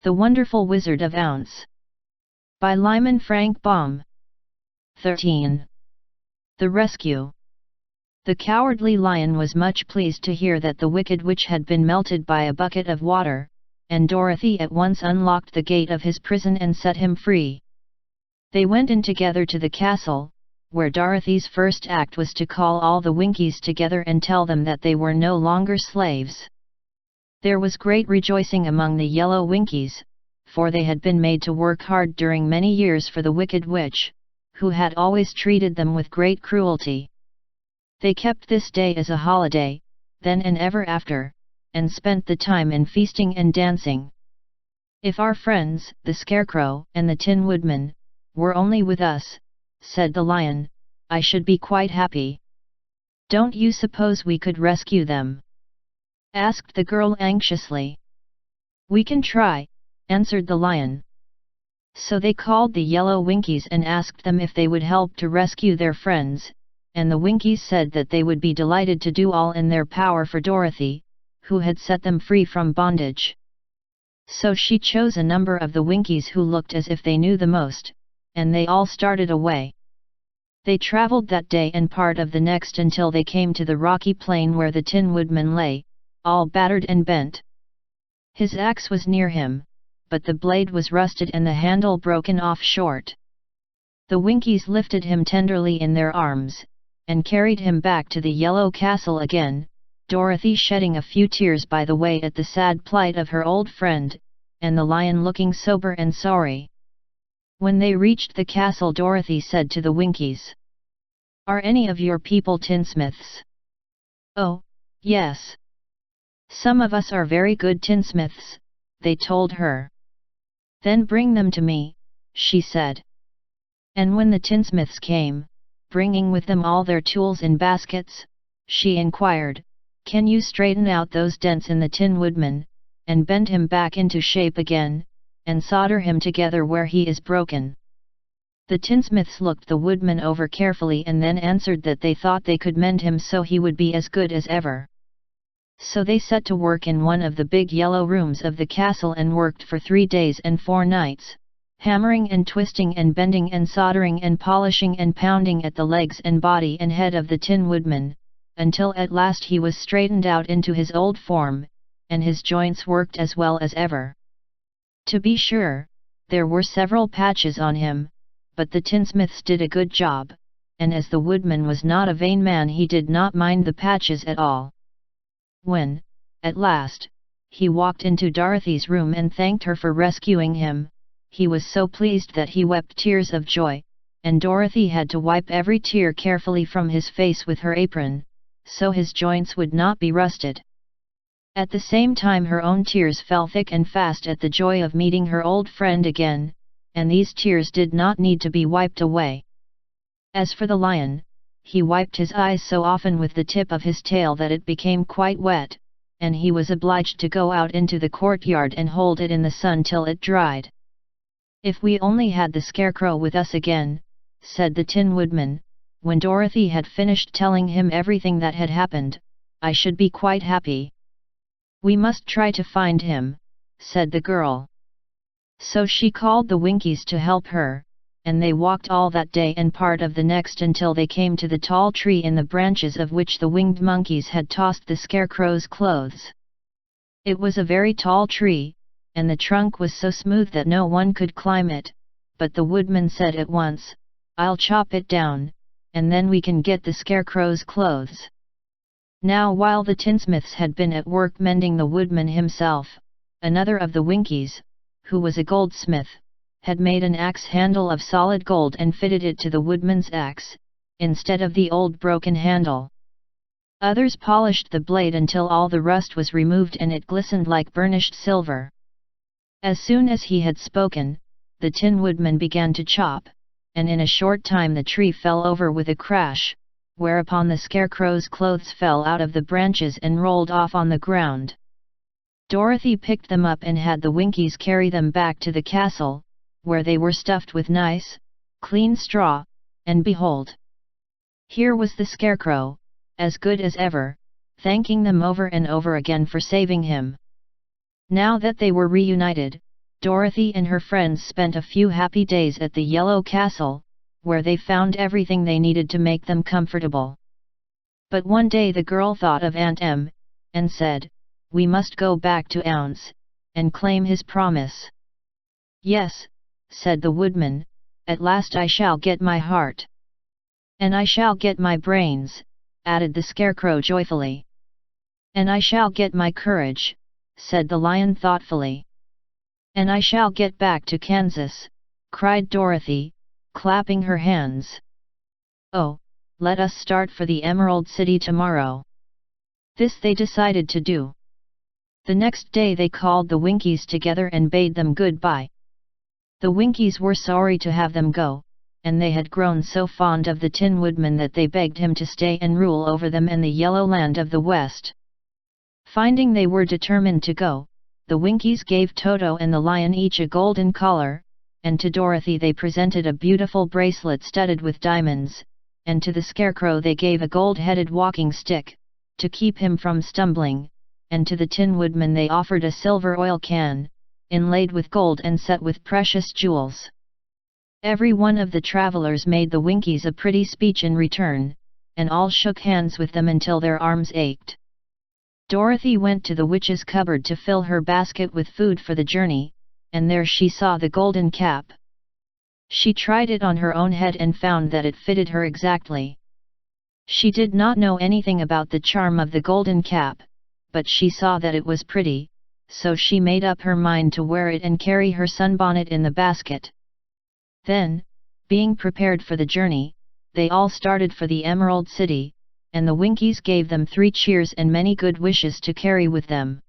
The Wonderful Wizard of Ounce. By Lyman Frank Baum. 13. The Rescue. The Cowardly Lion was much pleased to hear that the Wicked Witch had been melted by a bucket of water, and Dorothy at once unlocked the gate of his prison and set him free. They went in together to the castle, where Dorothy's first act was to call all the Winkies together and tell them that they were no longer slaves. There was great rejoicing among the yellow Winkies, for they had been made to work hard during many years for the Wicked Witch, who had always treated them with great cruelty. They kept this day as a holiday, then and ever after, and spent the time in feasting and dancing. "If our friends, the Scarecrow and the Tin Woodman, were only with us," said the Lion, "I should be quite happy." "Don't you suppose we could rescue them?" asked the girl anxiously. "We can try," answered the Lion. So they called the yellow Winkies and asked them if they would help to rescue their friends, and the Winkies said that they would be delighted to do all in their power for Dorothy, who had set them free from bondage. So she chose a number of the Winkies who looked as if they knew the most, and they all started away. They traveled that day and part of the next until they came to the rocky plain where the Tin Woodman lay, all battered and bent. His axe was near him, but the blade was rusted and the handle broken off short. The Winkies lifted him tenderly in their arms, and carried him back to the yellow castle again, Dorothy shedding a few tears by the way at the sad plight of her old friend, and the Lion looking sober and sorry. When they reached the castle, Dorothy said to the Winkies, "Are any of your people tinsmiths?" "Oh, yes. Some of us are very good tinsmiths," they told her. "Then bring them to me," she said. And when the tinsmiths came, bringing with them all their tools in baskets, she inquired, "Can you straighten out those dents in the Tin Woodman, and bend him back into shape again, and solder him together where he is broken?" The tinsmiths looked the Woodman over carefully and then answered that they thought they could mend him so he would be as good as ever. So they set to work in one of the big yellow rooms of the castle and worked for 3 days and 4 nights, hammering and twisting and bending and soldering and polishing and pounding at the legs and body and head of the Tin Woodman, until at last he was straightened out into his old form, and his joints worked as well as ever. To be sure, there were several patches on him, but the tinsmiths did a good job, and as the Woodman was not a vain man, he did not mind the patches at all. When, at last, he walked into Dorothy's room and thanked her for rescuing him, he was so pleased that he wept tears of joy, and Dorothy had to wipe every tear carefully from his face with her apron, so his joints would not be rusted. At the same time her own tears fell thick and fast at the joy of meeting her old friend again, and these tears did not need to be wiped away. As for the Lion, he wiped his eyes so often with the tip of his tail that it became quite wet, and he was obliged to go out into the courtyard and hold it in the sun till it dried. "If we only had the Scarecrow with us again," said the Tin Woodman, when Dorothy had finished telling him everything that had happened, "I should be quite happy." "We must try to find him," said the girl. So she called the Winkies to help her, and they walked all that day and part of the next until they came to the tall tree in the branches of which the winged monkeys had tossed the Scarecrow's clothes. It was a very tall tree, and the trunk was so smooth that no one could climb it, but the Woodman said at once, "I'll chop it down, and then we can get the Scarecrow's clothes." Now while the tinsmiths had been at work mending the Woodman himself, another of the Winkies, who was a goldsmith, had made an axe handle of solid gold and fitted it to the Woodman's axe, instead of the old broken handle. Others polished the blade until all the rust was removed and it glistened like burnished silver. As soon as he had spoken, the Tin Woodman began to chop, and in a short time the tree fell over with a crash, whereupon the Scarecrow's clothes fell out of the branches and rolled off on the ground. Dorothy picked them up and had the Winkies carry them back to the castle, where they were stuffed with nice, clean straw, and behold! Here was the Scarecrow, as good as ever, thanking them over and over again for saving him. Now that they were reunited, Dorothy and her friends spent a few happy days at the Yellow Castle, where they found everything they needed to make them comfortable. But one day the girl thought of Aunt Em, and said, "We must go back to Ounce, and claim his promise." "Yes," said the woodman, "at last I shall get my heart." "And I shall get my brains," added the Scarecrow joyfully. "And I shall get my courage," said the Lion thoughtfully. "And I shall get back to Kansas," cried Dorothy, clapping her hands. "Oh, let us start for the Emerald City tomorrow." This they decided to do. The next day they called the Winkies together and bade them goodbye. The Winkies were sorry to have them go, and they had grown so fond of the Tin Woodman that they begged him to stay and rule over them in the Yellow Land of the West. Finding they were determined to go, the Winkies gave Toto and the Lion each a golden collar, and to Dorothy they presented a beautiful bracelet studded with diamonds, and to the Scarecrow they gave a gold-headed walking stick, to keep him from stumbling, and to the Tin Woodman they offered a silver oil can, inlaid with gold and set with precious jewels. Every one of the travelers made the Winkies a pretty speech in return, and all shook hands with them until their arms ached. Dorothy went to the witch's cupboard to fill her basket with food for the journey, and there she saw the golden cap. She tried it on her own head and found that it fitted her exactly. She did not know anything about the charm of the golden cap, but she saw that it was pretty, so she made up her mind to wear it and carry her sunbonnet in the basket. Then, being prepared for the journey, they all started for the Emerald City, and the Winkies gave them 3 cheers and many good wishes to carry with them.